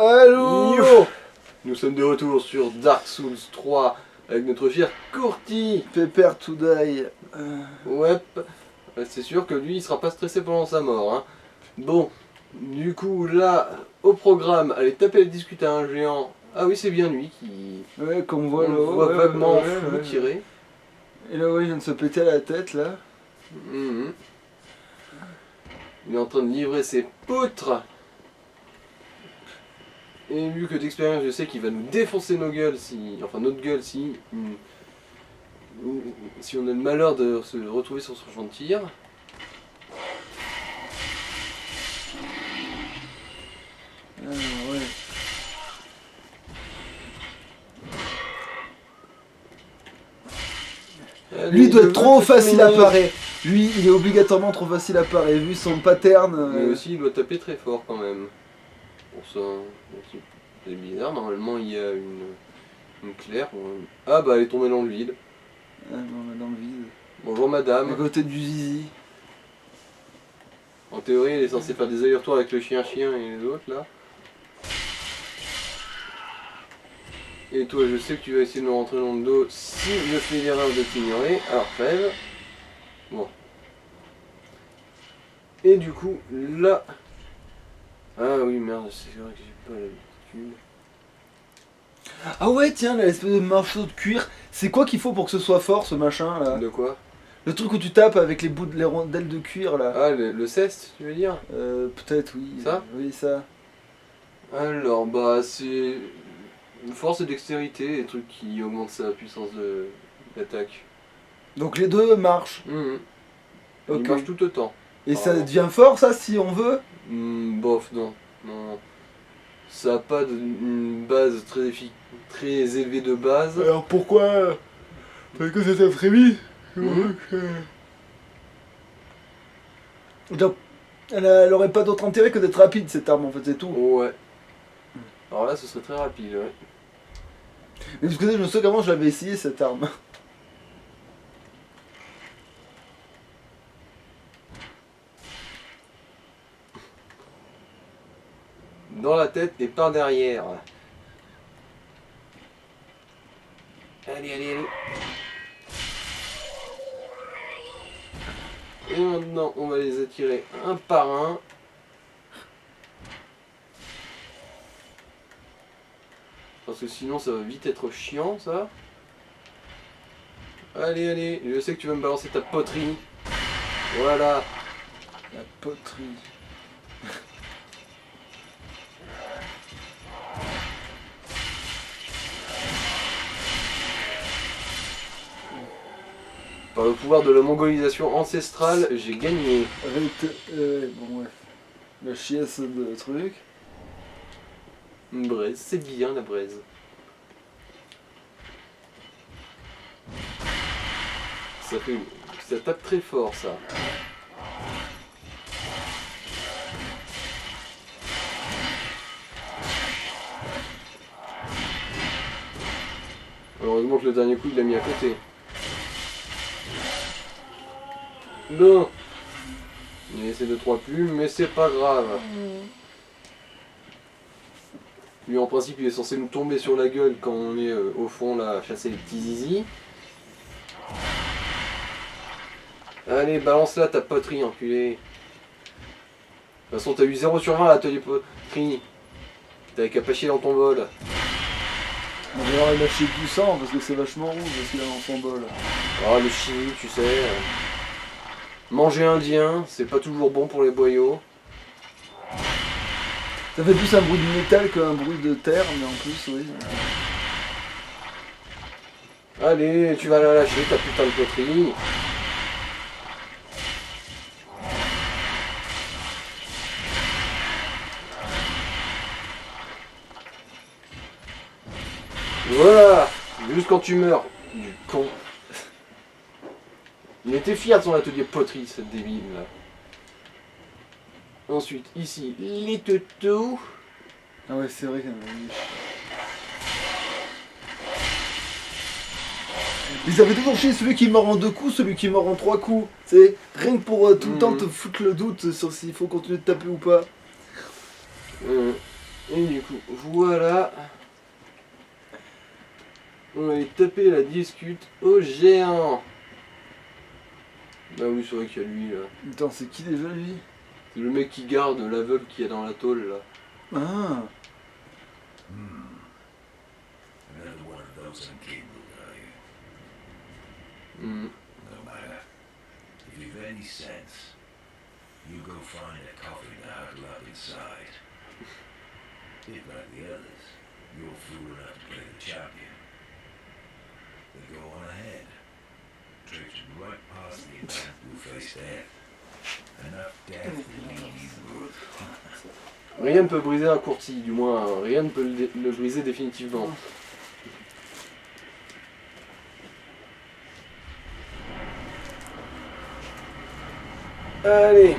Allô. Yo. Nous sommes de retour sur Dark Souls 3 avec notre cher Courty. Prepare to die. Ouais, c'est sûr que lui il sera pas stressé pendant sa mort. Hein. Bon, du coup là, au programme, allez taper le discuter à un géant. Ah oui, c'est bien lui qui... Ouais, qu'on voit On là. le voit vaguement en flou tirer. Et là, ouais, il vient de se péter la tête là. Mhm. Il est en train de livrer ses poutres. Et vu que d'expérience, je sais qu'il va nous défoncer nos gueules si... Enfin, notre gueule si... Si on a le malheur de se retrouver sur son champ de tir. Ouais. Lui, il doit être trop facile à parer. Lui, il est obligatoirement trop facile à parer. Vu son pattern. Mais aussi, il doit taper très fort quand même. Pour ça, c'est bizarre. Normalement, il y a une claire. Ah bah, elle est tombée dans le vide. Ah non, dans le vide. Bonjour À madame. côté du zizi. En théorie, elle est censée faire des allers-retours avec le chien-chien et les autres là. Et toi, je sais que tu vas essayer de me rentrer dans le dos si je fais l'erreur de t'ignorer. Alors, crève. Bon. Et du coup, là... Ah oui, merde, c'est vrai que j'ai pas l'habitude. Ah ouais, tiens, l'espèce de morceau de cuir. C'est quoi qu'il faut pour que ce soit fort, ce machin là? De quoi? Le truc où tu tapes avec les bouts de les rondelles de cuir là. Ah, le ceste, tu veux dire? Peut-être, oui. Ça? Oui, ça. Alors, bah, c'est... Force et dextérité, les trucs qui augmentent sa puissance d'attaque. Donc les deux marchent. Ils Ok. marchent tout autant. Et ça devient fort, ça, si on veut? Bof, non. Non. Ça n'a pas une base très élevée de base. Alors pourquoi? Parce que ça tape très vite. Donc, elle aurait pas d'autre intérêt que d'être rapide, cette arme, en fait, c'est tout. Ouais. Alors là, ce serait très rapide, ouais. Mais parce que je me souviens qu'avant, je l'avais essayé, cette arme. Dans la tête et par derrière. Allez, allez, allez. Et maintenant, on va les attirer un par un. Parce que sinon, ça va vite être chiant, ça. Allez, allez. Je sais que tu vas me balancer ta poterie. Voilà. La poterie. Par le pouvoir de la mongolisation ancestrale, j'ai gagné. Bon, ouais. La chiasse de truc. Une braise, c'est bien la braise. Ça tape très fort, ça. Heureusement que le dernier coup, il l'a mis à côté. Non. Il a laissé 2-3 plumes, mais c'est pas grave. Lui, en principe, il est censé nous tomber sur la gueule quand on est au fond là à chasser les petits zizi. Allez, balance là ta poterie, enculé. De toute façon, t'as eu 0 sur 20 à l'atelier poterie. T'avais qu'à pas chier dans ton bol. On va devoir lâcher du sang parce que c'est vachement rouge parce qu'il a dans son bol. Ah, le chimie, tu sais. Manger indien, c'est pas toujours bon pour les boyaux. Ça fait plus un bruit de métal qu'un bruit de terre, mais en plus, oui. Allez, tu vas la lâcher, ta putain de poterie. Voilà. Juste quand tu meurs, du con. Il était fier de son atelier poterie, cette débile là. Ensuite, ici, les totos. Ah ouais, c'est vrai. Ils avaient toujours chier celui qui meurt en 2 coups, celui qui meurt en 3 coups. C'est rien que pour tout le temps te foutre le doute sur s'il faut continuer de taper ou pas. Et du coup, voilà. On va aller taper la discute au géant. Bah oui, c'est vrai qu'il y a lui là. Attends, c'est qui déjà lui? C'est le mec qui garde l'aveugle qui est dans la tôle là. Ah. Another one of those uncapable, are you? Hmm. No matter. If you've any sense, you go find a coffin to huddle up inside. If like the others, you're fool enough to play the champion, then go on ahead. Drift right past the intent who face death. Enough death to leave you good. Rien ne peut briser un courtis, du moins rien ne peut le briser définitivement. Allez.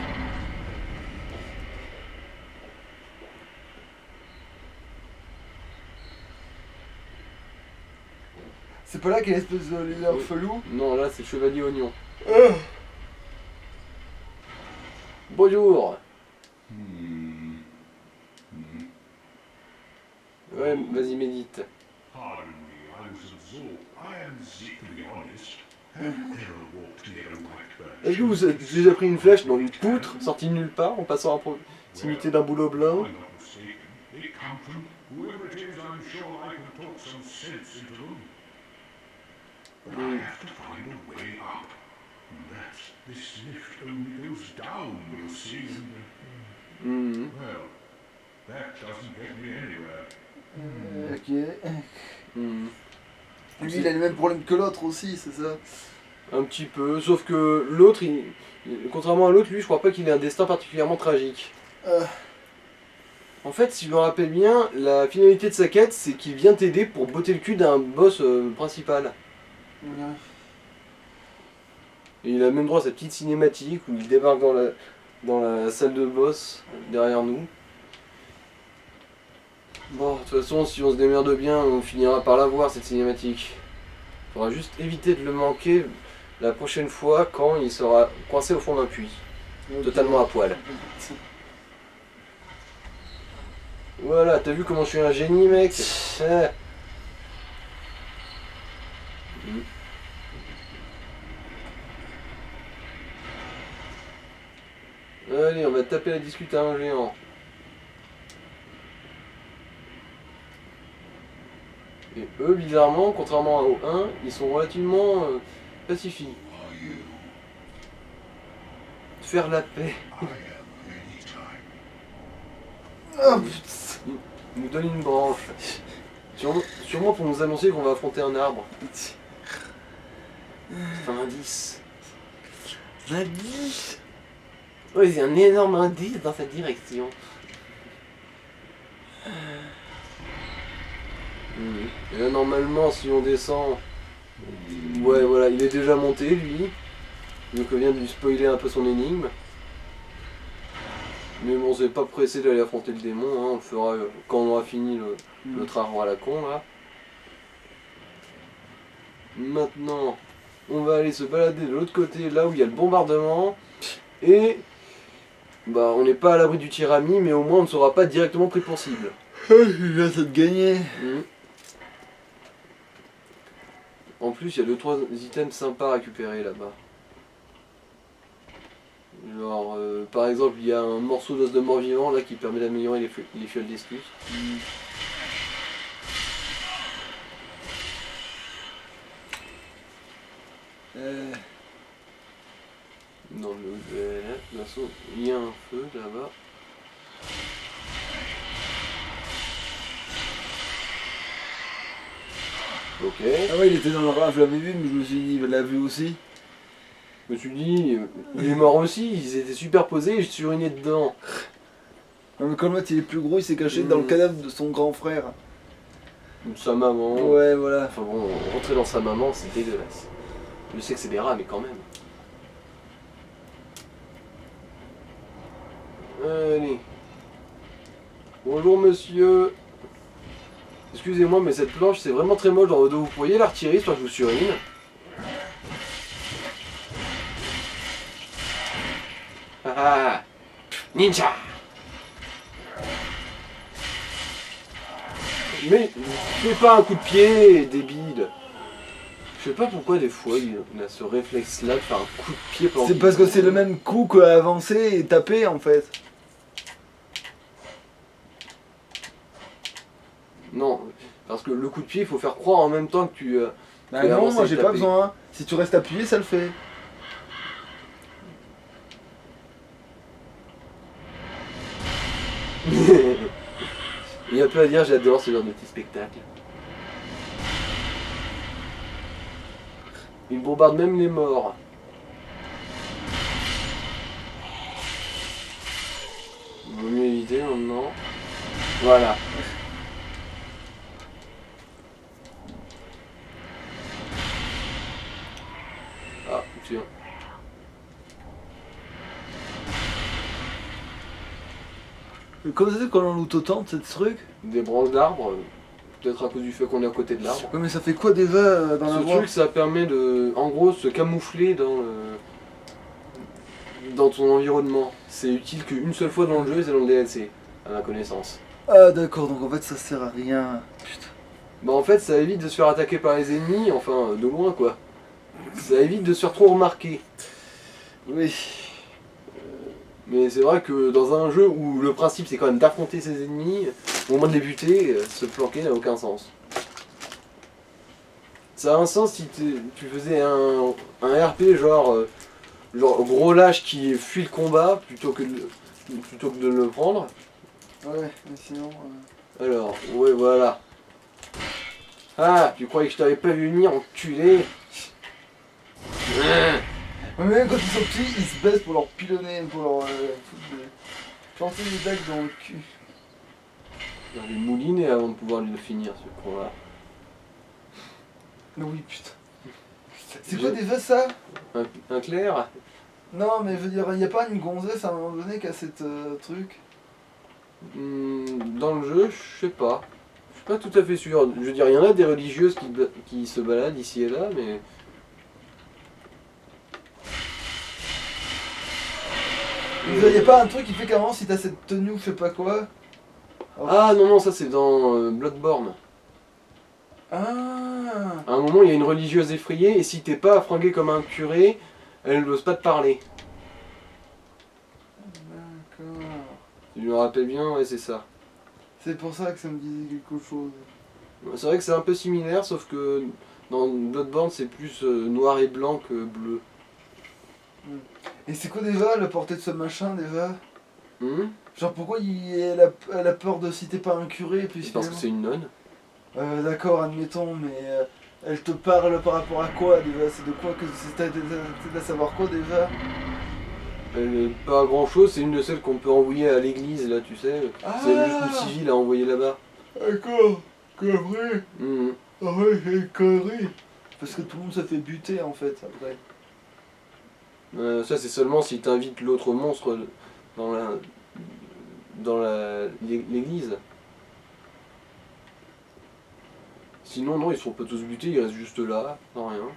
C'est pas là qu'il y a l'espèce de leader felou? Non, là c'est Chevalier Oignon. Bonjour. Ouais, vas-y, médite. Pardon me, I was absorbed. I am sick, to be honest. Have you ever walked near a white birch? Est-ce que vous avez déjà pris une flèche dans une poutre, sortie de nulle part, en passant à proximité d'un boulot blanc? I'm not mistaken. It come from whoever it is. I'm sure I can talk some sense into them. But I have to find a way up. And that's this lift only goes down, you see. And, Hmm. well, that doesn't get me anywhere. Ok. Hmm. Lui, il a les mêmes problèmes que l'autre aussi, c'est ça? Un petit peu, sauf que l'autre, contrairement à l'autre, lui, je crois pas qu'il ait un destin particulièrement tragique. En fait, si je me rappelle bien, la finalité de sa quête, c'est qu'il vient t'aider pour botter le cul d'un boss principal. Ouais. Et il a même droit à sa petite cinématique où il débarque dans la salle de boss, derrière nous. Bon, de toute façon, si on se démerde bien, on finira par la voir, cette cinématique. Faudra juste éviter de le manquer la prochaine fois quand il sera coincé au fond d'un puits. Ok. Totalement à poil. Voilà, t'as vu comment je suis un génie, mec? Allez, on va taper la discute à un géant. Et eux, bizarrement, contrairement au 1, ils sont relativement pacifiques. Faire la paix. Ah, putain. Il nous donne une branche. Sûrement pour nous annoncer qu'on va affronter un arbre. C'est un indice. Un indice. Oui, il y a un énorme indice dans cette direction. Et là, normalement, si on descend... Ouais, voilà, il est déjà monté, lui. Donc on vient de lui spoiler un peu son énigme. Mais bon, c'est pas pressé d'aller affronter le démon, hein. On le fera quand on aura fini notre arbre à la con, là. Maintenant, on va aller se balader de l'autre côté, là où il y a le bombardement. Et... bah, on n'est pas à l'abri du tirami, mais au moins on ne sera pas directement pris pour cible. Il a ça de gagner. En plus, il y a 2-3 items sympas à récupérer là-bas. Genre, par exemple, il y a un morceau d'os de mort-vivant là qui permet d'améliorer les fioles d'estus. Dans le de toute façon, il y a un feu là-bas. Ok. Ah ouais, il était dans le raf, je l'avais vu, mais je me suis dit, il l'a vu aussi. Je me suis dit, il est mort aussi, ils étaient superposés et je suis uriné dedans. Non, mais quand l'autre il est plus gros, il s'est caché dans le cadavre de son grand frère. Sa maman. Ouais, voilà. Enfin bon, rentrer dans sa maman, c'est dégueulasse. Je sais que c'est des rats, mais quand même. Allez. Bonjour monsieur. Excusez-moi, mais cette planche c'est vraiment très moche dans votre dos. Vous pourriez la retirer histoire que je vous surine. Ah ah. Ninja. Mais fais pas un coup de pied, débile. Je sais pas pourquoi des fois il a ce réflexe-là de faire un coup de pied pendant C'est qu'il parce que court. c'est le même coup qu'avancer et taper en fait. Non, parce que le coup de pied, il faut faire croire en même temps que tu... Bah Tu vas non, avancer moi et j'ai pas taper. besoin. Si tu restes appuyé, ça le fait. Il y a peu à dire, j'adore ce genre de petit spectacle. Il bombarde même les morts. Vaut mieux éviter maintenant. Voilà. Ah, tiens. Comment c'est qu'on en loot autant de ce truc? Des branches d'arbres, peut-être à cause du fait qu'on est à côté de l'arbre. Ouais, mais ça fait quoi déjà dans la Ce voie? truc, ça permet de, en gros, se camoufler dans ton environnement. C'est utile qu'une seule fois dans le jeu, et c'est dans le DLC, à ma connaissance. Ah d'accord, donc en fait ça sert à rien. Putain. Bah en fait, ça évite de se faire attaquer par les ennemis, enfin, de loin quoi. Ça évite de se faire trop remarquer. Oui. Mais c'est vrai que dans un jeu où le principe c'est quand même d'affronter ses ennemis, au moment de les buter, se planquer n'a aucun sens. Ça a un sens si tu faisais un RP genre gros lâche qui fuit le combat plutôt que de le prendre. Ouais, mais sinon... Alors, ouais voilà. Ah, tu croyais que je t'avais pas vu venir, enculé. Ouais, même quand ils sont petits, ils se baissent pour leur pilonner, pour leur planter des dagues dans le cul. On va les mouliner avant de pouvoir le finir ce con là. Oui, putain. C'est quoi déjà ça? Un clair? Non, mais je veux dire, y a pas une gonzesse à un moment donné qui a cette truc? Dans le jeu, je sais pas. Je suis pas tout à fait sûr. Je veux dire, il y en a des religieuses qui se baladent ici et là, mais... Y a pas un truc qui fait qu'avant, si t'as cette tenue ou je sais pas quoi? Ah non, non, ça c'est dans Bloodborne. Ah. À un moment, il y a une religieuse effrayée, et si t'es pas fringué comme un curé, elle n'ose pas te parler. D'accord. Si je me rappelle bien, ouais, c'est ça. C'est pour ça que ça me disait quelque chose. C'est vrai que c'est un peu similaire, sauf que dans Bloodborne, c'est plus noir et blanc que bleu. Et c'est quoi déjà la portée de ce machin déjà? Genre pourquoi elle a peur de citer pas un curé et puis Parce que c'est une nonne. d'accord, admettons, mais elle te parle par rapport à quoi déjà? C'est de quoi que t'as à savoir quoi déjà? Pas grand chose, c'est une de celles qu'on peut envoyer à l'église là, tu sais. Ah. C'est juste une civile à envoyer là-bas. D'accord, connerie. Ah ouais, c'est connerie. Parce que tout le monde se fait buter en fait après. Ça c'est seulement si t'invites l'autre monstre dans l'église. Sinon non, ils se font pas tous buter, ils restent juste là, sans rien.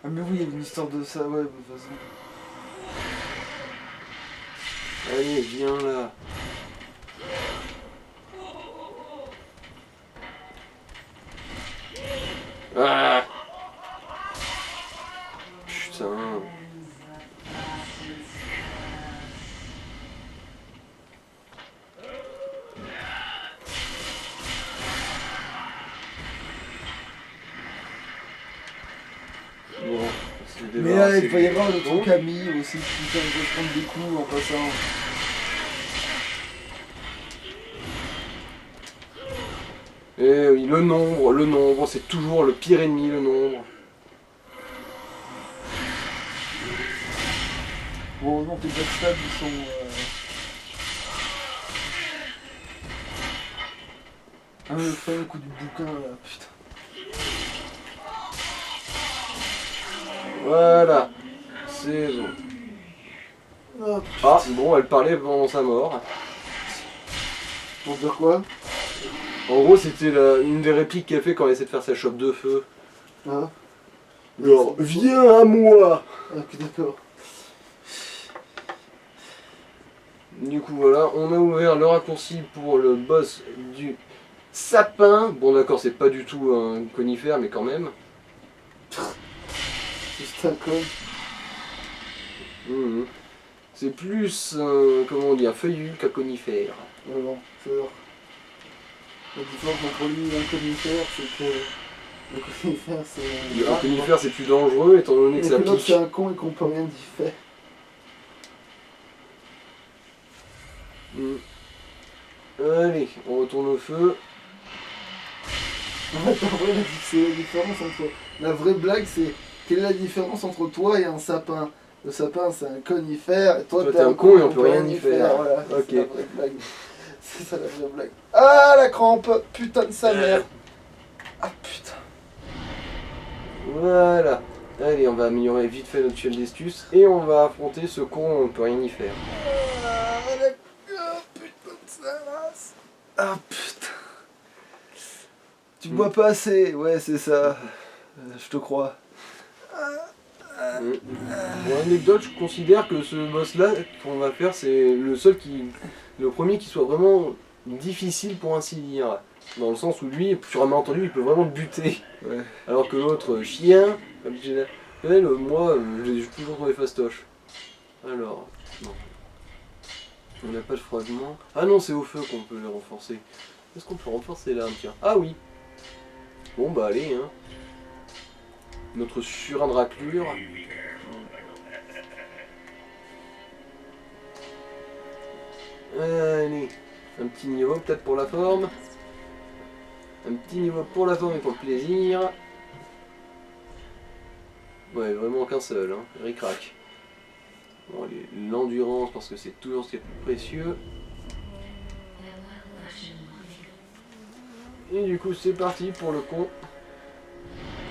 Ah mais oui, il y a une histoire de ça, ouais, de toute façon. Allez, viens là. Ah putain. Bon, c'est Mais là, il débarrassé va y du avoir le bouton. truc ami aussi, putain, il va se prendre des coups en passant. Eh oui, le nombre, c'est toujours le pire ennemi, le nombre. Bon, non, tes backstabs, ils sont... Ah, le fameux coup du bouquin, là, putain. Voilà, c'est bon. Oh, Ah, bon, elle parlait pendant sa mort. pour dire quoi? En gros, c'était une des répliques qu'elle fait quand elle essaie de faire sa chope de feu. Ah, Genre, viens à moi. ok, d'accord. Du coup, voilà, on a ouvert le raccourci pour le boss sapin. Bon d'accord, c'est pas du tout un conifère, mais quand même. Juste un con. C'est plus, comment on dit, un feuillu qu'un conifère. Non, c'est vrai. La différence entre lui et un conifère, c'est que le conifère, c'est Un conifère, c'est plus dangereux, étant donné que et ça que l'autre, pique. c'est un con et qu'on peut rien d'y faire. Allez, on retourne au feu. En fait, en vrai, c'est la différence entre... La vraie blague, c'est quelle est la différence entre toi et un sapin? Le sapin, c'est un conifère, et toi, Toi, t'es t'es un con et on peut rien y faire. Voilà, Ok. c'est la vraie blague. C'est ça la vraie blague. Ah, la crampe! Putain de sa mère! Ah, putain. Voilà. Allez, on va améliorer vite fait notre fiole d'estus et on va affronter ce con, on peut rien y faire. Ah, putain de sa race! Ah, putain. Tu bois pas assez, ouais, c'est ça. Je te crois. Pour anecdote, je considère que ce boss là qu'on va faire, c'est le premier qui soit vraiment difficile pour ainsi dire. Dans le sens où lui, sur un malentendu, il peut vraiment te buter. Ouais. Alors que l'autre chien, comme je l'appelle, moi, j'ai toujours trouvé fastoche. Alors, non. On n'a pas de fragment. Ah non, c'est au feu qu'on peut le renforcer. Est-ce qu'on peut renforcer l'arme, tiens? Ah oui. Bon bah allez, hein. Notre surin de raclure. Allez, un petit niveau peut-être pour la forme. Un petit niveau pour la forme et pour le plaisir. Ouais, vraiment qu'un seul, hein. Ric-rac. Bon, allez, l'endurance parce que c'est toujours ce qui est le plus précieux. Et du coup, c'est parti pour le con.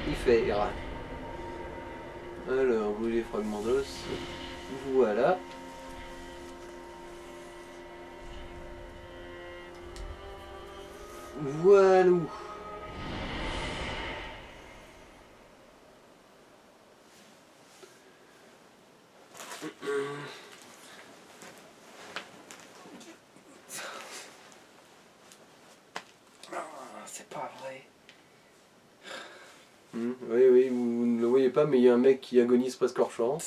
Il fait. Alors, brûler les fragments d'os. Voilà. Voilà. C'est pas vrai. Oui, oui, vous ne le voyez pas, mais il y a un mec qui agonise presque hors champ.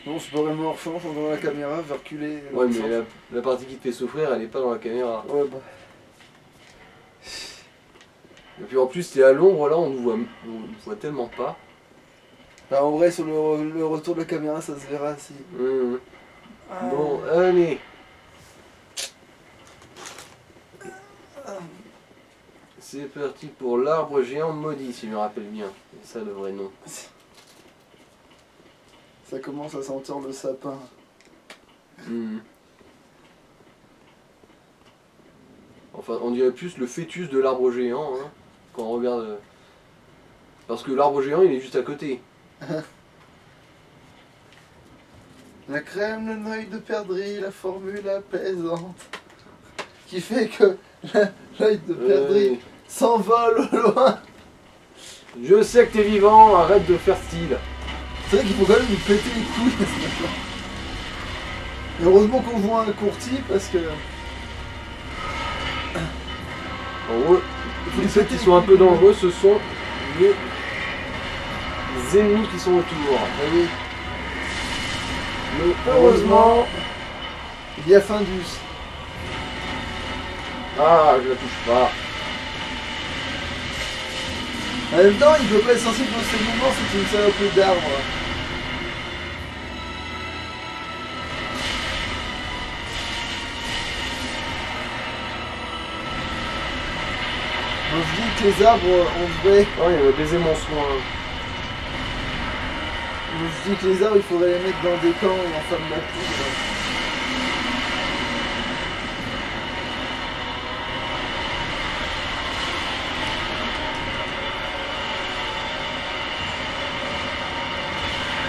Non, je peux vraiment hors champ, je suis dans la caméra, je vais reculer. Ouais, mais la partie qui te fait souffrir, elle est pas dans la caméra. Ouais, bah. Et puis en plus, t'es à l'ombre, là, on nous voit tellement pas. Bah, en vrai, sur le retour de la caméra, ça se verra si. Bon, allez. C'est parti pour l'arbre géant maudit, si je me rappelle bien. C'est ça le vrai nom. Ça commence à sentir le sapin. Enfin, on dirait plus le fœtus de l'arbre géant, hein, quand on regarde. Parce que l'arbre géant, il est juste à côté. La crème, le noeud de perdrix, la formule apaisante. Qui fait que l'œil de perdrix s'envole au loin. Je sais que t'es vivant, arrête de faire style. C'est vrai qu'il faut quand même nous péter les couilles à ce mec-là. Et heureusement qu'on voit un courtier parce que. En gros, ceux qui sont un peu dangereux, ce sont les ennemis qui sont autour. Ah oui. Mais heureusement... Il y a Findus. Ah, je la touche pas. En même temps, il peut pas être sensible dans ses mouvements, c'est une saloperie d'arbre. Moi je dis que les arbres, en vrai, Oh, il m'a baisé mon soin. je dis que les arbres, il faudrait les mettre dans des camps et en fin de la poudre.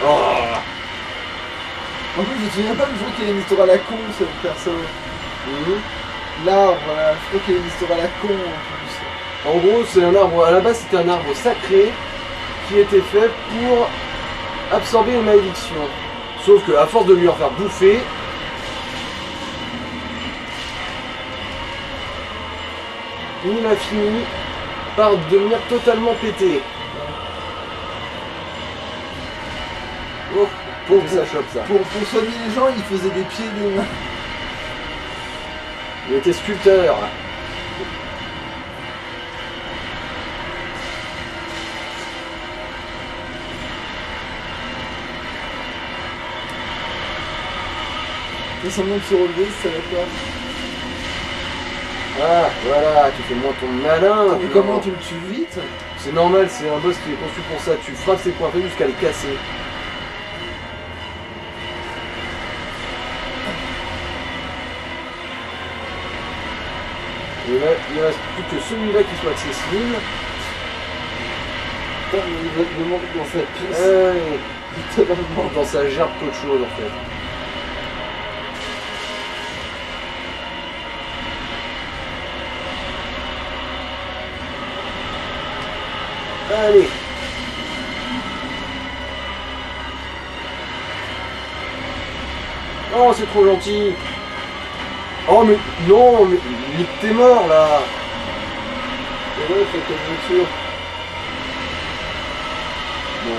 Oh. En plus, je me souviens pas, mais je crois qu'il y a une histoire à la con, ce perso. L'arbre, voilà, je crois qu'il y a une histoire à la con en plus. En gros, c'est un arbre. À la base, c'était un arbre sacré qui était fait pour absorber une malédiction. Sauf que, à force de lui en faire bouffer, il a fini par devenir totalement pété. Oh, Pour, ça chope ça. pour soigner les gens, il faisait des pieds et des mains. Il était sculpteur. Il fait semblant de se relever, ça va pas. Ah, voilà, tu fais moins ton malin. Mais comment tu le tues vite? C'est normal, c'est un boss qui est conçu pour ça. Tu frappes ses points faibles jusqu'à les casser. Et là, il reste plus que celui-là qui soit accessible. Putain, mais il va te demander dans sa pièce. Littéralement. Dans sa gerbe qu'autre chose en fait. Allez. Oh, c'est trop gentil. Oh, mais non, mais t'es mort là. Et ouais, faut qu'elle voiture. Bon.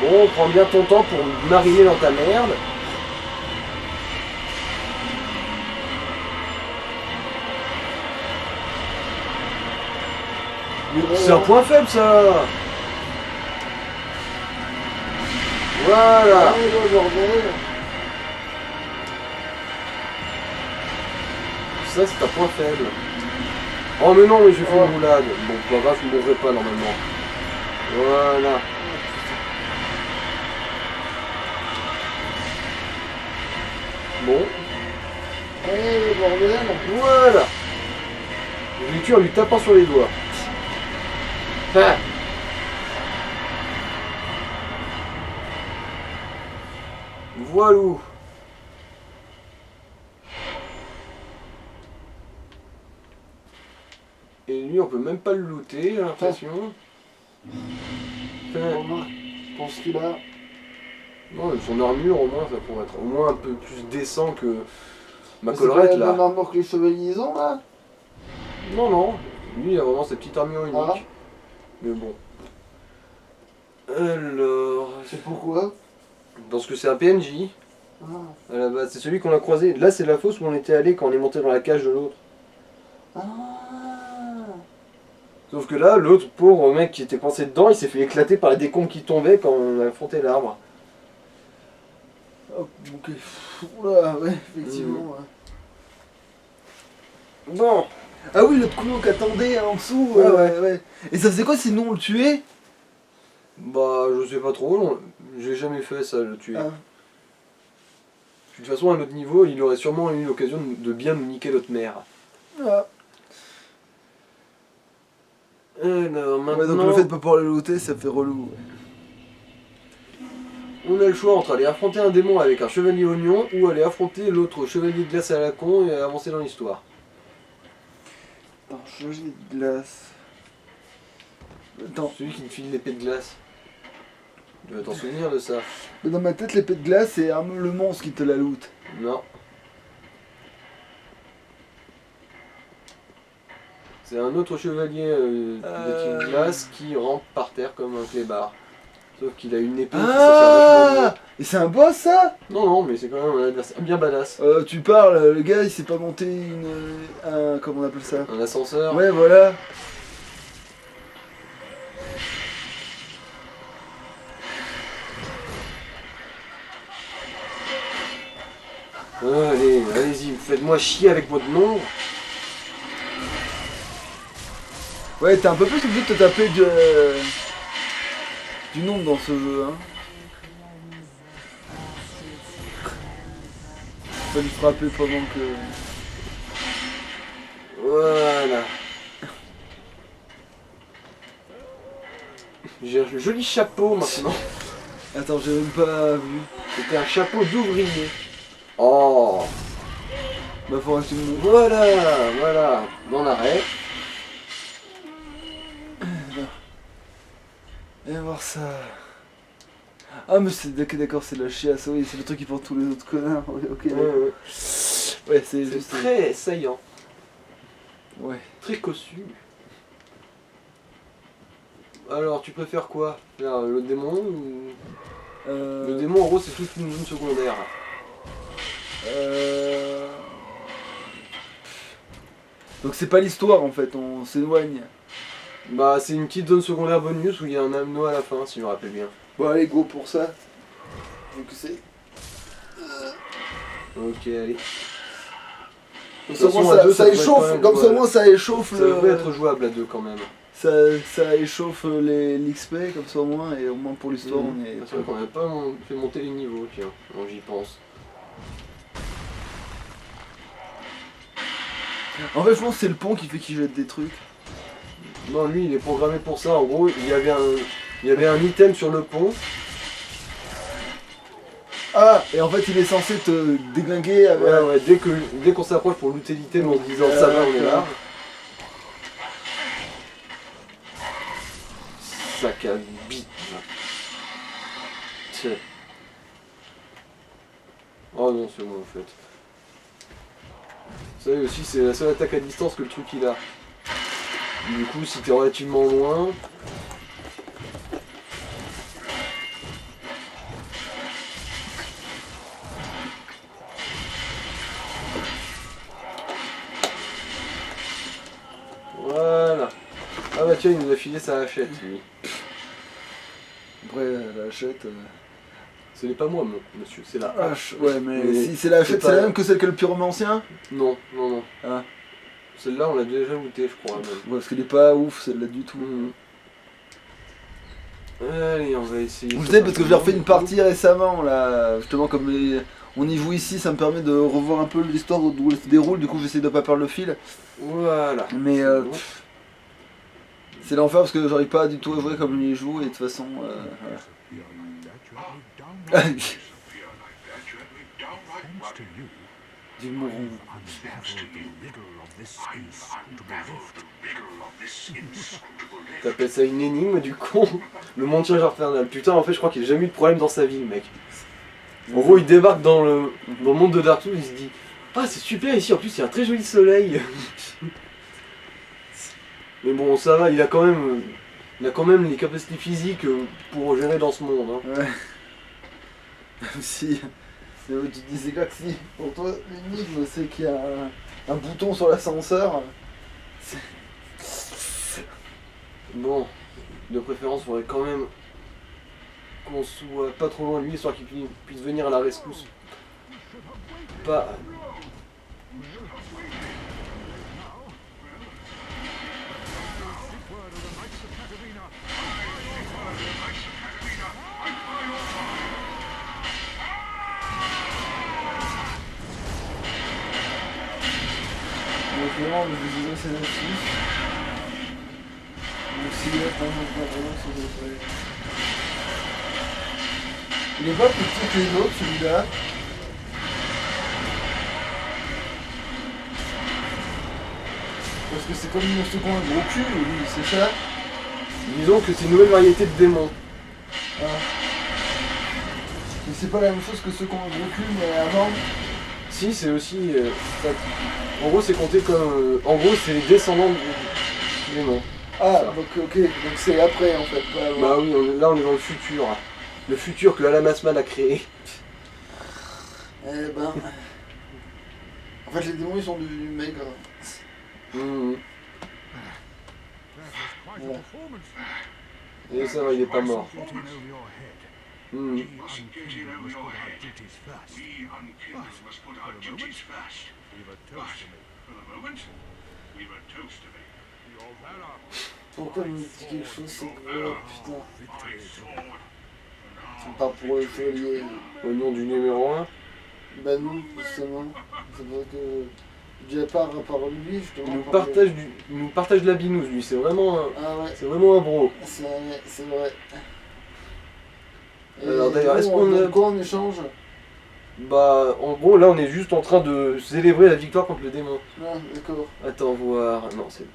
Bon, prends bien ton temps pour mariner dans ta merde. C'est un point faible ça. Voilà. Ah, le bordel. Ça c'est un point faible. Oh mais non, mais j'ai fait une roulade. Bon, pas grave, je ne mourrai pas normalement. Voilà. Bon. Allez, le bordel. Voilà. Je l'ai tué en lui tapant sur les doigts. Ah. Voilou. Et lui, on peut même pas le looter, j'ai l'impression. Remarque, je pense qu'il a. Non, son armure, au moins, ça pourrait être au moins un peu plus décent que ma C'est pas collerette la même là. armure que les chevaliers ils ont là. Non, non. Lui, il a vraiment sa petite armure unique. Ah. Mais bon. Alors. C'est pourquoi? Parce que c'est un PNJ. Ah. À la base, c'est celui qu'on a croisé. Là, c'est la fosse où on était allé quand on est monté dans la cage de l'autre. Ah. Sauf que là, l'autre pauvre mec qui était coincé dedans, il s'est fait éclater par les décombres qui tombaient quand on a affronté l'arbre. Oh, ok. Oula, ouais, effectivement. Ouais. Bon. Ah oui, le couloir qu'attendait en dessous. Ouais. Et ça faisait quoi sinon on le tuait? Bah, je sais pas trop. Non. J'ai jamais fait ça, le tuer. Ah. De toute façon, à notre niveau, il aurait sûrement eu l'occasion de bien nous niquer notre mère. Ah. Alors, maintenant, Ouais, donc le fait de pas pouvoir le looter, ça fait relou. on a le choix entre aller affronter un démon avec un chevalier oignon ou aller affronter l'autre chevalier de glace à la con et avancer dans l'histoire. Attends, chevalier de glace. Attends, Celui qui te file l'épée de glace. Tu vas t'en souvenir de ça? mais dans ma tête, l'épée de glace, c'est le monstre qui te la loot. Non. C'est un autre chevalier de type glace qui rampe par terre comme un clébard. Sauf qu'il a une épée qui s'attire vachement Ah. Et c'est un boss ça? bien. Non, non, mais c'est quand même un adversaire bien badass. Tu parles, le gars il s'est pas monté comment on appelle ça? Un ascenseur. Ouais, voilà. Allez, allez-y, faites-moi chier avec votre nom. Ouais, t'es un peu plus obligé de te taper du nombre dans ce jeu, hein. Faut lui frapper pendant que... Voilà. J'ai un joli chapeau maintenant. Attends, j'ai même pas vu. C'était un chapeau d'ouvrier. Oh. Bah faut acheter une... Voilà, voilà. Dans l'arrêt. Et voir ça... Ah, mais c'est d'accord, c'est la chiasse, oui, c'est le truc qui porte tous les autres connards. Oui, ok, Ouais, d'accord. ouais. Ouais, c'est C'est juste. très saillant, Ouais. très cossu. Alors, tu préfères quoi? Faire le démon ou... Le démon, en gros, c'est toute une zone secondaire. Donc c'est pas l'histoire en fait, on s'éloigne. Bah, c'est une petite zone secondaire bonus où il y a un anneau à la fin, si je me rappelle bien. Bon, allez, go pour ça. Donc c'est. Ok, allez. Comme De ça, toute au moins, façon, à deux, ça devrait être quand échauffe, même comme ça, au jouable. moins ça échauffe Ça devrait être jouable à deux quand même. ça échauffe l'XP, comme ça au moins, et au moins pour l'histoire on est. C'est vrai qu'on n'a pas fait monter les niveaux, tiens, donc j'y pense. En fait, je pense que c'est le pont qui fait qu'il jette des trucs. Non, lui, il est programmé pour ça. En gros, il y avait un item sur le pont. Ah, et en fait, il est censé te déglinguer avec. Ouais, ouais, dès qu'on s'approche pour looter l'item en se disant ça va, on est là. Sac à bite. Tiens. Oh non, c'est bon en fait. Vous savez aussi, c'est la seule attaque à distance que le truc il a. Du coup, si t'es relativement loin. Voilà. Ah bah tiens, il nous a filé sa hachette, lui. Après, la hachette. Ce n'est pas moi, monsieur, c'est la hache. Ouais, mais Mais si c'est la hachette, c'est c'est pas- la même que celle que le pyromancien. Non, non, non. Ah. Celle-là, on l'a déjà lootée, je crois même. Ouais, parce qu'elle est pas ouf celle-là du tout. Mhm. Allez, on va essayer. Je sais parce que j'ai refait une partie récemment là, justement comme on y joue ici, ça me permet de revoir un peu l'histoire d'où elle se déroule, du coup j'essaie de pas perdre le fil. Voilà. Mais C'est bon. c'est l'enfer parce que j'arrive pas du tout à jouer comme il joue et de toute façon. Voilà. Disappear like that, gently, downright Thanks to you, Du moron. unraveled the riddle of this inscrutable lift. T'appelles ça une énigme du con? Le montage infernal. Putain, en fait, je crois qu'il a jamais eu de problème dans sa vie, le mec. En gros, il débarque dans le monde de Dark Souls, il se dit ah, c'est super ici, en plus, il y a un très joli soleil. Mais bon, ça va, il a quand même les capacités physiques pour gérer dans ce monde. Hein. Ouais. Si. Tu disais que si pour toi l'énigme c'est qu'il y a un bouton sur l'ascenseur. Bon, de préférence, il faudrait quand même qu'on soit pas trop loin de lui, histoire qu'il puisse venir à la rescousse. Pas... Donc vraiment, je vous disais c'est là-dessus. Donc si là, il est pas plus petit que les autres celui-là. Parce que c'est comme une monstre con un gros cul, lui, c'est ça. Disons que c'est une nouvelle variété de démons. Ah. Mais c'est pas la même chose que ceux qui ont un gros cul, mais avant. Si, c'est aussi... en gros, c'est compté comme... en gros, c'est les descendants du démon. Ah, Ça. donc ok, donc c'est après en fait, pas avant. Bah oui, là on est dans le futur. Le futur que Alan Masman a créé. Eh ben. En fait, les démons ils sont devenus maigres. Mhm. Voilà. Et ça va, il est pas mort. Getting over your head. Mhm. We unkindled must put our duties first. We unkindled must put our duties first. We've a toast to make. For the moment, we've a toast to make. Your valor, Pourquoi il me dit quelque chose, c'est que. Oh putain, my sword. c'est pas pour le chevalier. Au nom du numéro 1. Bah non, justement. C'est vrai que. Déjà par lui, justement. Il nous partage de la binouse, lui. C'est vraiment un Ah ouais, bro. c'est vrai. Et Alors, d'ailleurs, est-ce qu'on a- quoi en échange? Bah, en gros, là, on est juste en train de célébrer la victoire contre le démon. Ah, d'accord. Attends, voir. Non, c'est...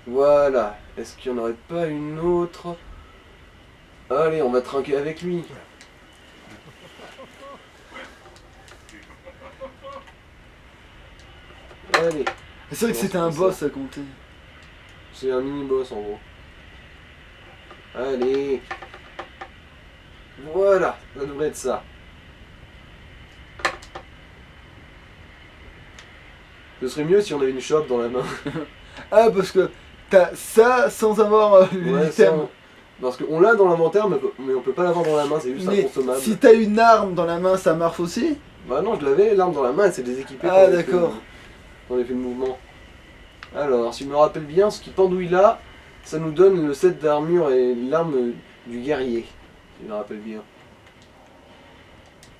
Voilà. Est-ce qu'il n'y en aurait pas une autre? Allez, on va trinquer avec lui. Allez, C'est vrai que Non, c'était c'est un pas boss à compter. c'est un mini-boss en gros. Allez. Voilà, ça devrait être ça. Ce serait mieux si on avait une chope dans la main. Ah, parce que t'as ça sans avoir Ouais, l'item. ça, parce qu'on l'a dans l'inventaire, mais on peut pas l'avoir dans la main, c'est juste Mais inconsommable. si t'as une arme dans la main, ça marche aussi? Bah non, je l'avais, l'arme dans la main, elle s'est déséquipée Ah, quand on a fait d'accord. quand on a fait le mouvement. Alors, si je me rappelle bien, ce qui pendouille là, ça nous donne le set d'armure et l'arme du guerrier. Si je me rappelle bien.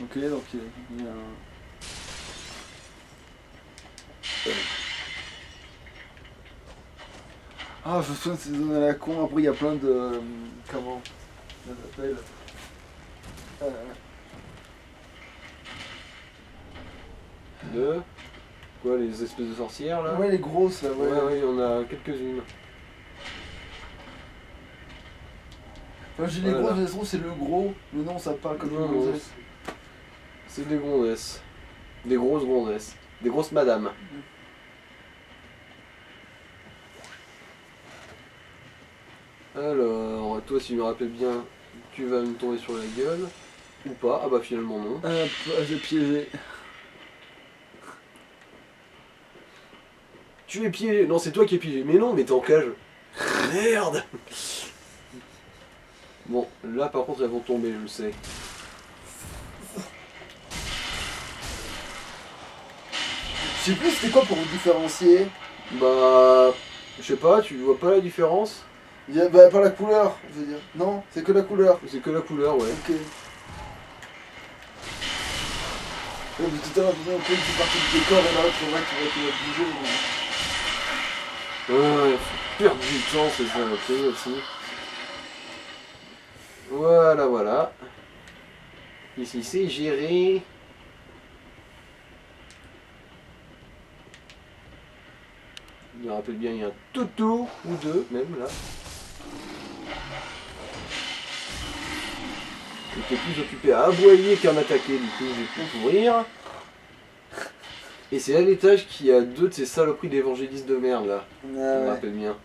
Ok, donc il y a un... Ah, je me souviens de ces zones à la con, après il y a plein de... comment ça s'appelle De quoi, les espèces de sorcières là? Ouais, les grosses là, Ouais, ouais. ouais, il y en a quelques-unes. Enfin, j'ai les Voilà. grosses, mais ça se trouve, c'est le gros. Le nom, ça parle comme Non, une non, gonzesse. c'est des gonzesses. Des grosses gonzesses. Des grosses madames. Alors, toi, si je me rappelle bien, tu vas me tomber sur la gueule. Ou pas. Ah bah finalement non. Hop, j'ai piégé. Tu es piégé. Non, c'est toi qui es piégé. Mais non, mais t'es en cage. Merde. Bon, là par contre, elles vont tomber, je le sais. Je sais plus c'était quoi pour vous différencier. Bah... Je sais pas, tu vois pas la différence? Il y a, bah, par la couleur, je veux dire. Non, c'est que la couleur. C'est que la couleur, ouais. Ok. Ouais, mais tout à l'heure, on peut une partie du décor et là, tu vois qu'il va bouger. Ouais, faut perdre du temps, c'est ça, ok, aussi. Voilà, voilà. Ici, c'est géré. Je me rappelle bien, il y a un toutou, ou deux, même, là. J'étais plus occupé à aboyer qu'à m'attaquer, du coup, j'ai pu courir. Et c'est à l'étage qu'il y a deux de ces saloperies d'évangélistes de merde, là. Je me Ouais. rappelle bien.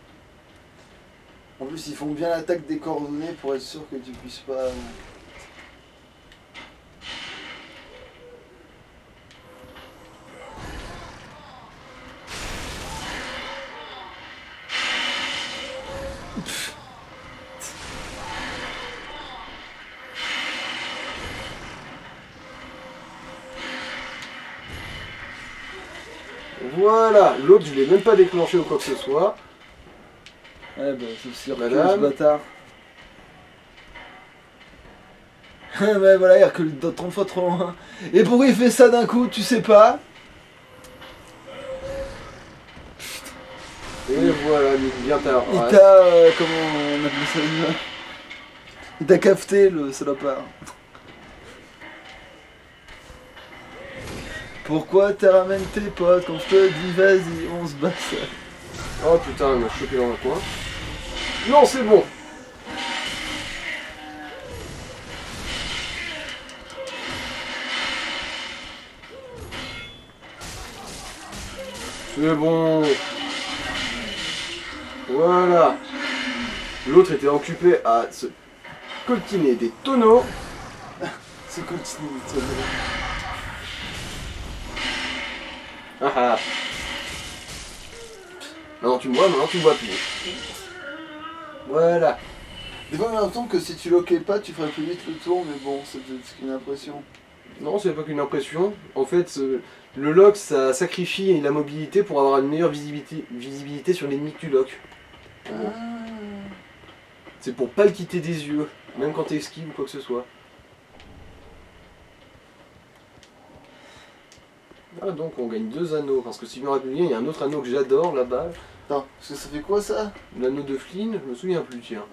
En plus, ils font bien l'attaque des coordonnées pour être sûr que tu puisses pas. Voilà, l'autre je l'ai même pas déclenché ou quoi que ce soit. Ouais, bah, c'est le cirque, Madame. ce bâtard. Ouais, voilà, il recule 30 fois trop loin. Et pourquoi il fait ça d'un coup, tu sais pas? Et voilà, bien tard. Il Ouais. t'a. Comment on appelle ça déjà? Il t'a capté, le salopard. Pourquoi t'as ramènes tes potes quand je te dis vas-y, on se bat ça? Oh putain, il m'a chopé dans un coin. Non, c'est bon. C'est bon. Voilà. L'autre était occupé à se coltiner des tonneaux. C'est continue, ça. Ah ah. Maintenant tu me vois, maintenant tu me vois plus. Voilà. Des fois, j'ai l'impression que si tu loquais pas, tu ferais plus vite le tour, mais bon, c'est peut-être qu'une impression. Non, c'est pas qu'une impression. En fait, le lock, ça sacrifie la mobilité pour avoir une meilleure visibilité sur l'ennemi que tu lock. Bon. C'est pour pas le quitter des yeux, même quand t'es esquive ou quoi que ce soit. Ah, donc on gagne 2 anneaux, parce que si je me rappelle bien, il y a un autre anneau que j'adore là-bas. Attends, parce que ça fait quoi ça? L'anneau de Flynn, je me souviens plus, tiens.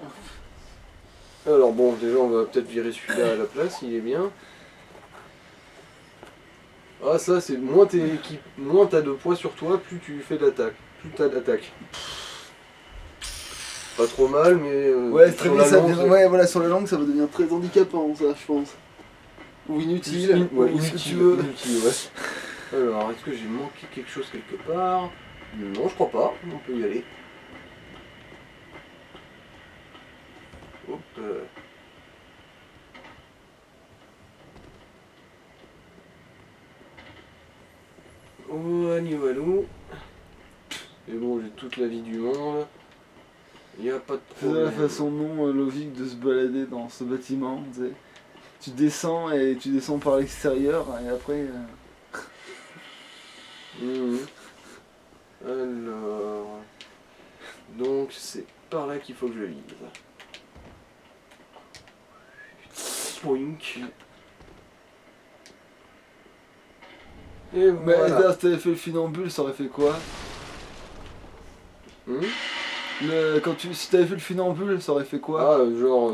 Alors bon, déjà on va peut-être virer celui-là à la place, il est bien. Ah ça c'est moins t'as de poids sur toi, plus tu fais d'attaque. Plus t'as d'attaque. pas trop mal, mais Ouais, très sur vite, la ça longue, devient- ouais, voilà, sur la langue, ça va devenir très handicapant, ça, je pense. Ou inutile, ouais, ou ce que inutile, tu veux. inutile, ouais. Alors, est-ce que j'ai manqué quelque chose quelque part? Non, je crois pas, on peut y aller. Hop. Oh, Walou. Et bon, j'ai toute la vie du monde. Y a pas de C'est problème. la façon non logique de se balader dans ce bâtiment, tu sais. Tu descends et tu descends par l'extérieur et après... Mhm. Alors... Donc c'est par là qu'il faut que je lise. Poink. Et Mais voilà. là, si t'avais fait le funambule, ça aurait fait quoi? Hmm. Si t'avais fait le funambule, ça aurait fait quoi? Ah, genre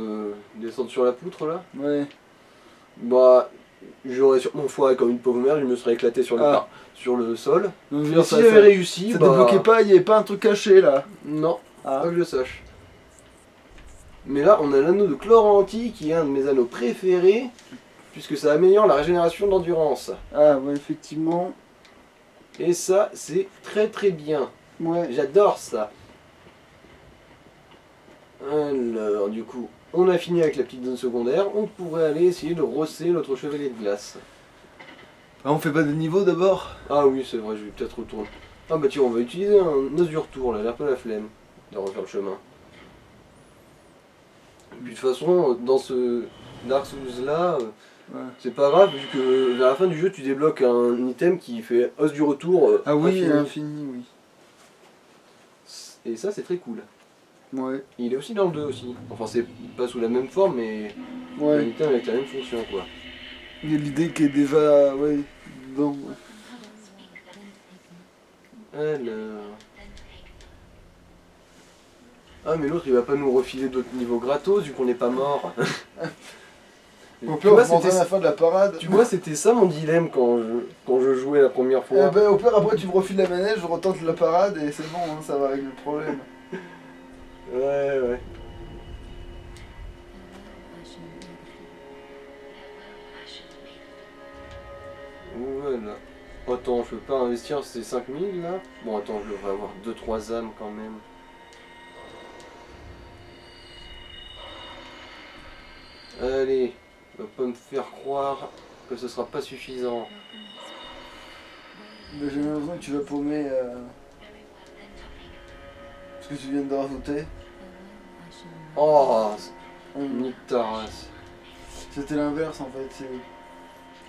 descendre sur la poutre là? Ouais. Bah, j'aurais sûrement foiré comme une pauvre merde, je me serais éclaté sur sur le sol. Donc, je veux Et dire, si j'avais réussi, ça bah... débloquait pas, il y avait pas un truc caché là. Non, Ah. pas que je sache. Mais là, on a l'anneau de Chloranti qui est un de mes anneaux préférés, puisque ça améliore la régénération d'endurance. Ah ouais, effectivement. Et ça, c'est très très bien. Ouais. J'adore ça. Alors, du coup, on a fini avec la petite zone secondaire. On pourrait aller essayer de rosser notre chevalier de glace. Ah, on fait pas de niveau d'abord? Ah oui, c'est vrai, je vais peut-être retourner. Ah bah tiens, on va utiliser un os du retour, là, j'ai un peu la flemme de refaire le chemin. Et puis de toute façon, dans ce Dark Souls là, Ouais. c'est pas grave, vu que vers la fin du jeu, tu débloques un item qui fait os du retour. Ah oui, infini. infini, oui. Et ça, c'est très cool. Ouais. Il est aussi dans le 2 aussi. Enfin, c'est pas sous la même forme, mais un Ouais. item avec la même fonction, quoi. Il y a l'idée qui est déjà... Ouais. Dedans, ouais. Alors... Ah, mais l'autre, il va pas nous refiler d'autres niveaux gratos, vu qu'on n'est pas mort. Au Tu pire, vois, on s'entraîne c'était- à la fin de la parade. Tu vois, c'était ça mon dilemme quand je jouais la première Eh fois. ben, au pire, après, tu me refiles la manège, je retente la parade et c'est bon, hein, ça va régler le problème. Ouais, ouais. Voilà. Attends, je peux pas investir ces 5000 là? Bon, attends, je devrais avoir 2-3 âmes quand même. Allez, va pas me faire croire que ce sera pas suffisant. Mais j'ai l'impression que tu vas paumer ce que tu viens de rajouter. Oh, Hum. nique ta race. C'était l'inverse en fait.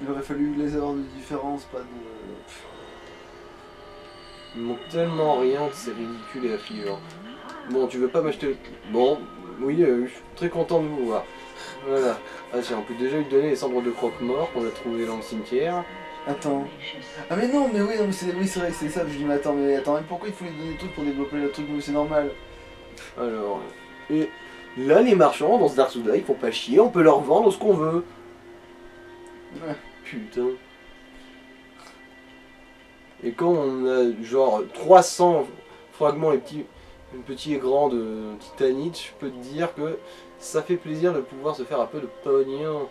Il aurait fallu les erreurs de différence, pas de... Ils montrent tellement rien que c'est ridicule et affligeant. Bon, tu veux pas m'acheter le... Bon, oui, je suis très content de vous voir. Voilà. Ah tiens, on peut déjà lui donner les cendres de croque-mort qu'on a trouvées dans le cimetière. Attends. Ah mais non, mais oui, non, mais c'est vrai que c'est ça. Je dis mais attends, mais pourquoi il faut lui donner des trucs pour développer le truc? Mais c'est normal. Alors... Et là, les marchands, dans ce Dark Souls, ils font pas chier, on peut leur vendre ce qu'on veut. Ouais. Putain. Et quand on a genre 300 fragments et petits et grands de titanite, je peux te dire que ça fait plaisir de pouvoir se faire un peu de pognon.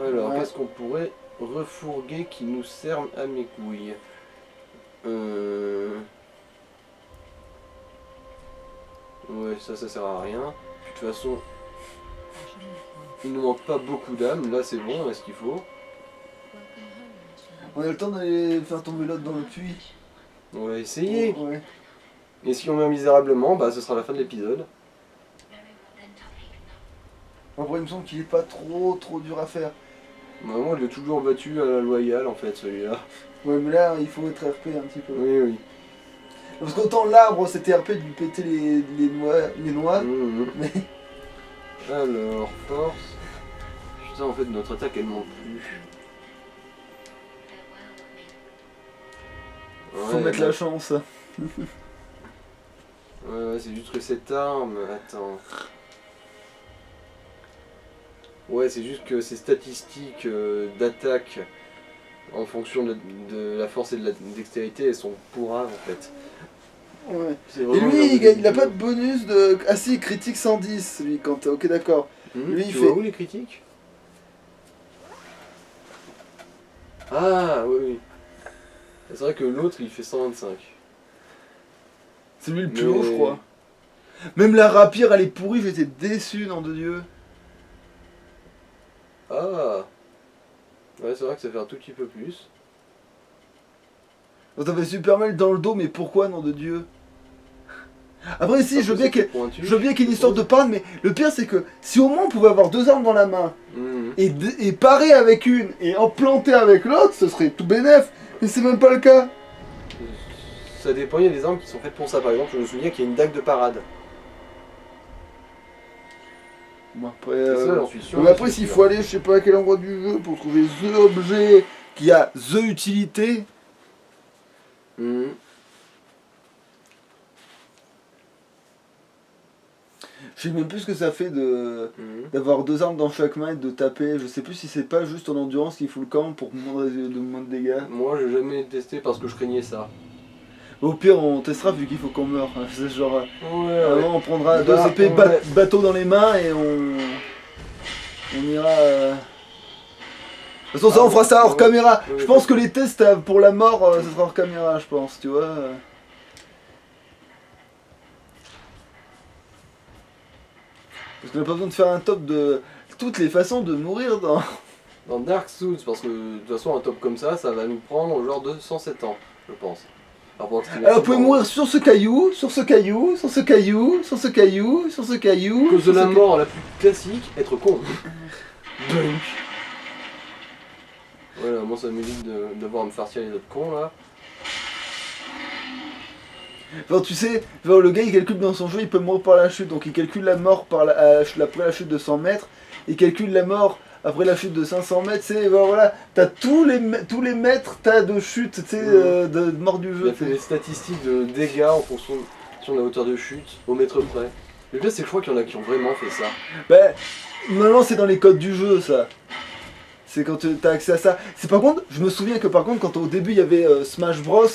Alors, Ouais. qu'est-ce qu'on pourrait refourguer qui nous serve à mes couilles? Ouais, ça sert à rien. Puis, de toute façon, il nous manque pas beaucoup d'âmes. Là, c'est bon, on a ce qu'il faut. On a le temps d'aller faire tomber l'autre dans le puits. On va essayer. Ouais. Et si on meurt misérablement, bah ce sera la fin de l'épisode. Après, il me semble qu'il est pas trop dur à faire. Bah, moi, je l'ai toujours battu à la loyale, en fait, celui-là. Ouais, mais là, il faut être RP un petit peu. Oui, oui. Parce qu'autant l'arbre, c'était RP de lui péter les noix, Mhm. mais... Alors, force. Putain, en fait, notre attaque, elle monte plus. Faut Ouais, mettre bah, la chance. ouais, c'est juste que cette arme... Attends. Ouais, c'est juste que ces statistiques d'attaque en fonction de la force et de la dextérité, elles sont pourraves en fait. Ouais. C'est Et vraiment lui, le il a pas de bonus de... Ah si, critique 110, lui, quand... Ok, d'accord. lui, il tu fait- vois où les critiques? Ah, oui, oui. C'est vrai que l'autre, il fait 125. C'est lui le plus Mais- haut, je crois. Même la rapière, elle est pourrie, j'étais déçu, nom de Dieu. Ah. Ouais, c'est vrai que ça fait un tout petit peu plus. Ça fait super mal dans le dos, mais pourquoi, nom de Dieu? Après, si, je veux bien qu'il qu'il y ait une histoire de panne, mais le pire, c'est que si au moins on pouvait avoir deux armes dans la main, et parer avec une, et en planter avec l'autre, ce serait tout bénef. Mais c'est même pas le cas. Ça dépend, il y a des armes qui sont faites pour ça. Par exemple, je me souviens qu'il y a une dague de parade. Bon, après, C'est ça, j'en suis sûr. mais après, s'il faut aller, je sais pas à quel endroit du jeu pour trouver the objet qui a the utilité. Mhm. Je sais même plus ce que ça fait de Mhm. d'avoir deux armes dans chaque main et de taper. Je sais plus si c'est pas juste en endurance qu'il fout le camp pour moins de dégâts. Moi, j'ai jamais testé parce que je craignais ça. Au pire, on testera vu qu'il faut qu'on meure. C'est genre, Ouais, avant, on prendra Bah, deux épées on va- bateau dans les mains et on ira. De toute façon, ça, on fera ça hors ouais. caméra. Ouais, Je pense que les tests pour la mort, ça sera hors caméra, je pense, tu vois. Parce qu'on n'a pas besoin de faire un top de toutes les façons de mourir dans. Dans Dark Souls, parce que de toute façon, un top comme ça va nous prendre genre 207 ans, je pense. Alors, vous pouvez mourir sur ce caillou, sur ce caillou, sur ce caillou, sur ce caillou, sur ce caillou. Cause de sur la ce mort la plus classique, être con. Dunk. Voilà, moi ça m'évite d'avoir à me farcir les autres cons là. Enfin, tu sais, genre, le gars il calcule dans son jeu, il peut mourir par la chute, donc il calcule la mort après la chute de 100 mètres, il calcule la mort après la chute de 500 mètres, c'est voilà, t'as tous les mètres, t'as de chute, tu sais, de mort du Il jeu. a fait des statistiques de dégâts en fonction de la hauteur de chute, au mètre près. Le pire c'est que je crois qu'il y en a qui ont vraiment fait ça. Ben, normalement c'est dans les codes du jeu ça. C'est quand t'as accès à ça. C'est par contre, je me souviens que par contre quand au début il y avait Smash Bros,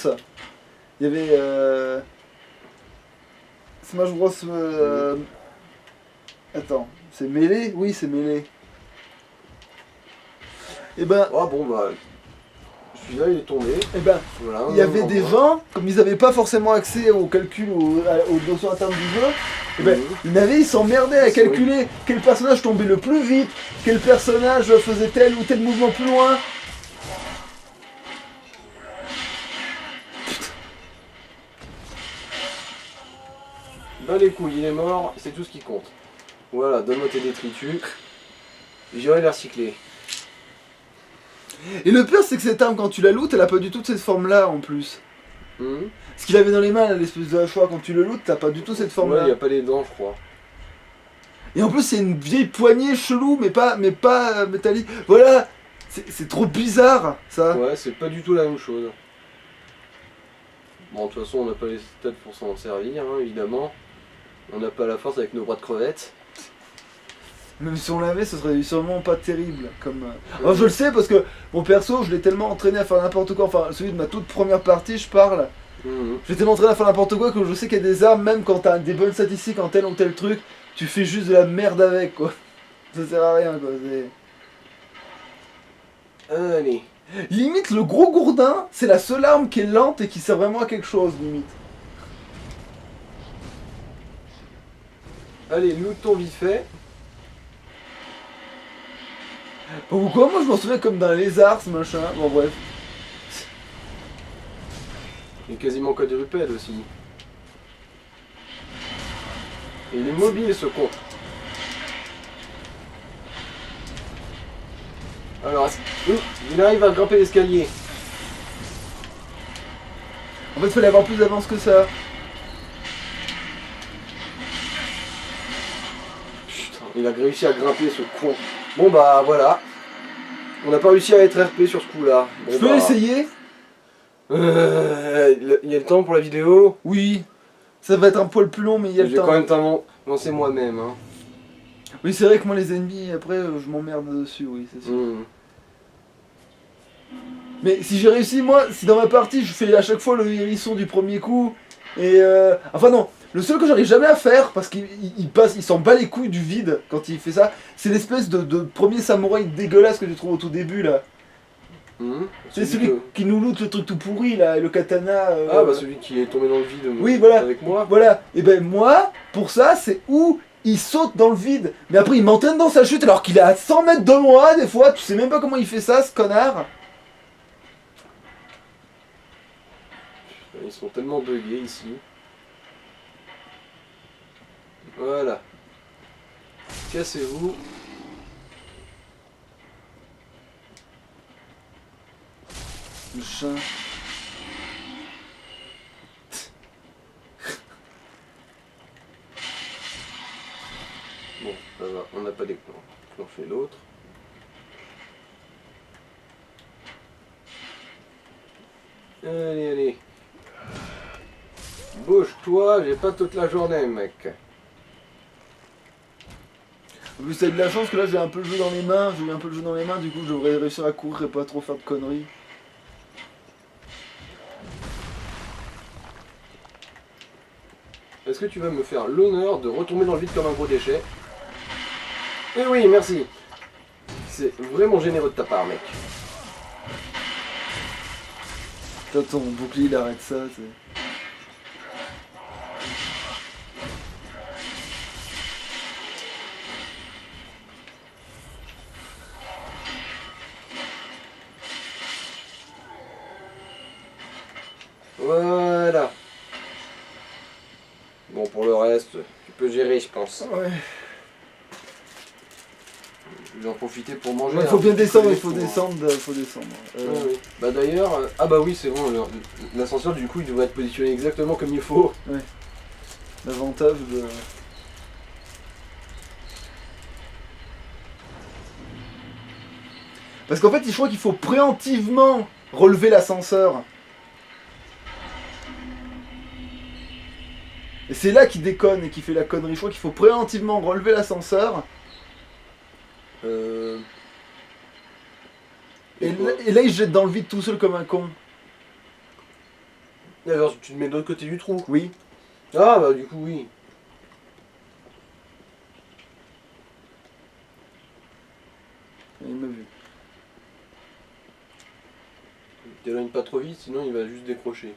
il y avait Smash Bros. Attends, c'est Melee? Oui, c'est Melee. Et ben, Ah bon bah, celui-là il est tombé. Voilà, il y avait des gens, comme ils n'avaient pas forcément accès au calcul, aux notions internes du jeu, et ben, ils s'emmerdaient à calculer quel personnage tombait le plus vite, quel personnage faisait tel ou tel mouvement plus loin. Bah les couilles, il est mort, c'est tout ce qui compte. Voilà, donne-moi tes détritus. J'irai les recycler. Et le pire, c'est que cette arme, quand tu la lootes, elle a pas du tout cette forme-là en plus. Mhm. Ce qu'il avait dans les mains, là, l'espèce de hachoir, quand tu le lootes, t'as pas du tout cette Ouais, forme-là. il n'y a pas les dents, je crois. Et en plus, c'est une vieille poignée chelou, mais pas métallique. Voilà, c'est trop bizarre, ça. Ouais, c'est pas du tout la même chose. Bon, de toute façon, on n'a pas les stats pour s'en servir, hein, évidemment. On n'a pas la force avec nos bras de crevettes. Même si on l'avait, ce serait sûrement pas terrible. Alors je le sais parce que mon perso, je l'ai tellement entraîné à faire n'importe quoi. Enfin, celui de ma toute première partie, je parle. Mhm. Je l'ai tellement entraîné à faire n'importe quoi que je sais qu'il y a des armes, même quand t'as des bonnes statistiques en tel ou tel truc, tu fais juste de la merde avec, quoi. Ça sert à rien, quoi. Allez. Limite, le gros gourdin, c'est la seule arme qui est lente et qui sert vraiment à quelque chose, limite. Allez, lootons vite fait. Pourquoi moi je m'en souviens comme d'un lézard, ce machin. Bon, bref. Il est quasiment quadrupède aussi. Et il est mobile ce con. Alors, il arrive à grimper l'escalier. En fait, il fallait avoir plus d'avance que ça. Putain, il a réussi à grimper ce con. Bon bah voilà. On n'a pas réussi à être RP sur ce coup là. Bon, Je peux essayer? Il y a le temps pour la vidéo. Oui. Ça va être un poil plus long, mais il y a le J'ai temps. quand même lancé moi-même. Hein. Oui, c'est vrai que moi, les ennemis, après, je m'emmerde dessus, oui, c'est sûr. Mmh. Mais si j'ai réussi, moi, si dans ma partie, je fais à chaque fois le hérisson du premier coup, Et enfin non, le seul que j'arrive jamais à faire, parce il s'en bat les couilles du vide quand il fait ça, c'est l'espèce de premier samouraï dégueulasse que tu trouves au tout début là. C'est celui qui nous loot le truc tout pourri là, et le katana. Ah bah celui qui est tombé dans le vide Oui, voilà. avec moi. Voilà, et ben moi, pour ça, c'est où il saute dans le vide, mais après il m'entraîne dans sa chute alors qu'il est à 100 mètres de moi, des fois, tu sais même pas comment il fait ça, ce connard. Ils sont tellement buggés ici. Voilà. Cassez-vous. Le chat. Bon, ça va, on n'a pas déclenché l'autre. Allez, allez. Bouge-toi, j'ai pas toute la journée, mec. En plus, t'as eu de la chance que là j'ai un peu le jeu dans les mains, j'ai eu un peu le jeu dans les mains, du coup je devrais réussir à courir et pas trop faire de conneries. Est-ce que tu vas me faire l'honneur de retomber dans le vide comme un gros déchet? Eh oui, merci. C'est vraiment généreux de ta part, mec. Putain, ton bouclier il arrête ça, c'est... Voilà. Bon, pour le reste, tu peux gérer, je pense. Ouais. Je vais en profiter pour manger. Il faut bien descendre, il faut pour- descendre, faut descendre. Ouais, oui. Bah d'ailleurs, ah bah oui, c'est bon, l'ascenseur du coup il devrait être positionné exactement comme il faut. L'avantage de... Parce qu'en fait, je crois qu'il faut préemptivement relever l'ascenseur. Et c'est là qu'il déconne et qu'il fait la connerie. Je crois qu'il faut préemptivement relever l'ascenseur. Et là, il se jette dans le vide tout seul comme un con. Alors tu te mets de l'autre côté du trou. Oui. Ah bah du coup oui. Il m'a vu. T'éloignes pas trop vite, sinon il va juste décrocher.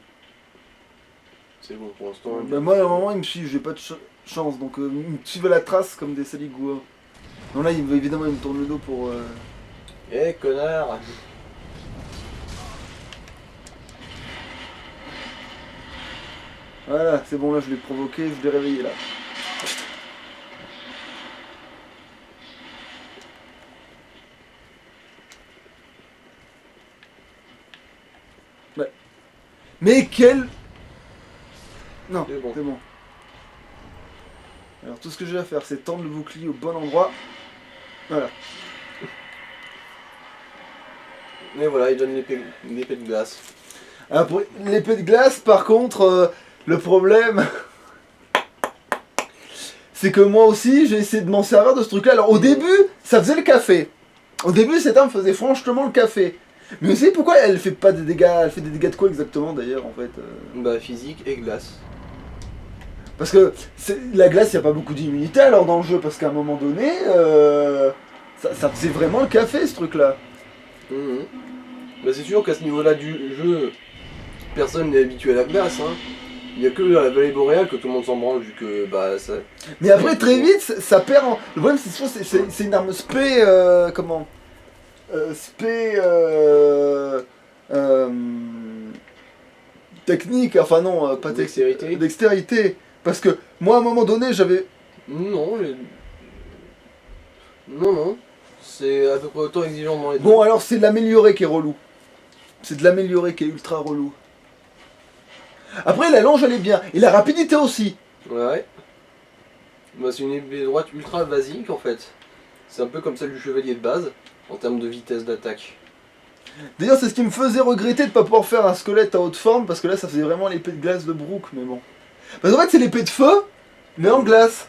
C'est bon pour l'instant. Bah moi, à un moment, il me suit, j'ai pas de chance. Donc, il me suivait la trace comme des saligouas. Non, là, évidemment, il me tourne le dos pour... Eh connard. Voilà, c'est bon, là, je l'ai provoqué, je l'ai réveillé, là. Ouais. Mais quel... Non, C'est bon. c'est bon. Alors, tout ce que j'ai à faire, c'est tendre le bouclier au bon endroit. Voilà. Et voilà, il donne l'épée de glace. Alors, pour l'épée de glace, par contre, le problème... c'est que moi aussi, j'ai essayé de m'en servir de ce truc-là. Alors, au début, ça faisait le café. Au début, cette arme faisait franchement le café. Mais vous savez pourquoi elle fait pas des dégâts? Elle fait des dégâts de quoi exactement, d'ailleurs, en fait Bah physique et glace. Parce que la glace, il n'y a pas beaucoup d'immunité alors dans le jeu, parce qu'à un moment donné, ça faisait vraiment le café, ce truc-là. Bah c'est sûr qu'à ce niveau-là du jeu, personne n'est habitué à la glace. Hein. Il n'y a que dans la vallée boréale que tout le monde s'en branle, vu que bah ça... Mais après, très vite, ça perd en... Le problème, c'est une arme spé... comment spé... technique, enfin non, pas Dextérité. Dextérité. Parce que moi, à un moment donné, j'avais... Non, non. C'est à peu près autant exigeant dans les deux. Bon, alors c'est de l'améliorer qui est relou. C'est de l'améliorer qui est ultra relou. Après, la longe, elle est bien. Et la rapidité aussi. Ouais. Bah c'est une épée droite ultra basique en fait. C'est un peu comme celle du chevalier de base, en termes de vitesse d'attaque. D'ailleurs, c'est ce qui me faisait regretter de pas pouvoir faire un squelette à haute forme, parce que là, ça faisait vraiment l'épée de glace de Brook, mais bon. Parce qu'en fait, c'est l'épée de feu, mais en glace.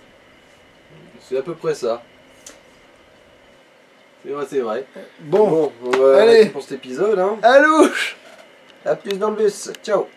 C'est à peu près ça. C'est vrai. Bon, on va allez. arrêter pour cet épisode. Hein. Alouche. A plus dans le bus. Ciao.